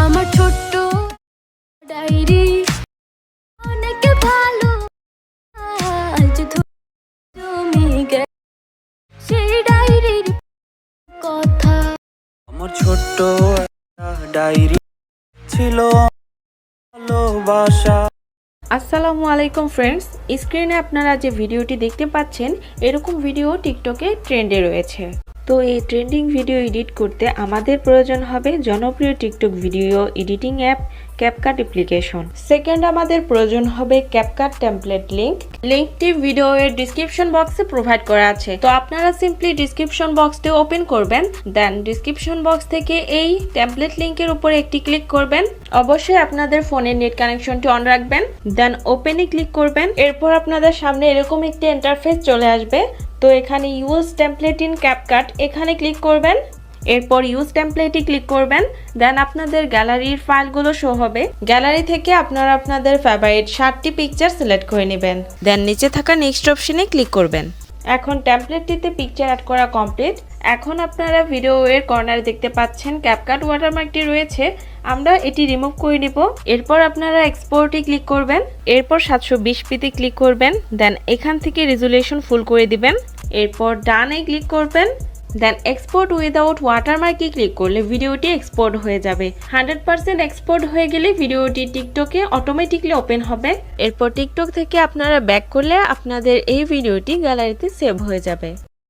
আমার ছোট্ট ডায়েরি অনেক ভালো আজ তুমি সেই ডায়েরির কথা। আমার ছোট্ট একটা ডায়েরি ছিল ভালোবাসা। আসসালামু আলাইকুম ফ্রেন্ডস, স্ক্রিনে আপনারা যে ভিডিওটি দেখতে পাচ্ছেন এরকম ভিডিও টিকটকে ট্রেন্ডে রয়েছে। তো এই ট্রেন্ডিং ভিডিও এডিট করতে আমাদের প্রয়োজন হবে জনপ্রিয় TikTok video editing app CapCut application. Second আমাদের প্রয়োজন হবে ক্যাপকাট টেমপ্লেট লিঙ্কটি ভিডিওর ডিসক্রিপশন বক্সে প্রোভাইড করা আছে। তো আপনারা সিম্পলি ডিসক্রিপশন বক্সটি ওপেন করবেন, দেন ডিসক্রিপশন বক্স থেকে এই টেমপ্লেট লিঙ্কের উপরে একটি ক্লিক করবেন। অবশ্যই আপনাদের ফোনের নেট কানেকশনটি অন রাখবেন, দেন ওপেনে ক্লিক করবেন। এরপর আপনাদের সামনে এরকম একটি ইন্টারফেস চলে আসবে। তো এখানে ইউজ টেমপ্লেট ইন ক্যাপকাট এখানে ক্লিক করবেন। এরপর ইউজ টেমপ্লেটে ক্লিক করবেন, দেন আপনাদের গ্যালারির ফাইলগুলো শো হবে। গ্যালারি থেকে আপনারা আপনাদের ফেভারিট 60টি পিকচার সিলেক্ট করে নেবেন, দেন নিচে থাকা নেক্সট অপশনে ক্লিক করবেন। এখন টেমপ্লেটটিতে পিকচার অ্যাড করা কমপ্লিট। এখন আপনারা ভিডিওর কর্নারে দেখতে পাচ্ছেন ক্যাপকাট ওয়াটারমার্কটি রয়েছে, আমরা এটি রিমুভ করে নিব। এরপর আপনারা এক্সপোর্টে ক্লিক করবেন, এরপর 720pতে ক্লিক করবেন, দেন এখান থেকে রেজুলেশন ফুল করে দিবেন। এরপর ডানে ক্লিক করবেন, দেন এক্সপোর্ট উইদাউট ওয়াটারমার্কে ক্লিক করলে ভিডিওটি এক্সপোর্ট হয়ে যাবে। 100% এক্সপোর্ট হয়ে গেলে ভিডিওটি টিকটকে অটোমেটিকলি ওপেন হবে। এরপর টিকটক থেকে আপনারা ব্যাক করলে আপনাদের এই ভিডিওটি গ্যালারিতে সেভ হয়ে যাবে।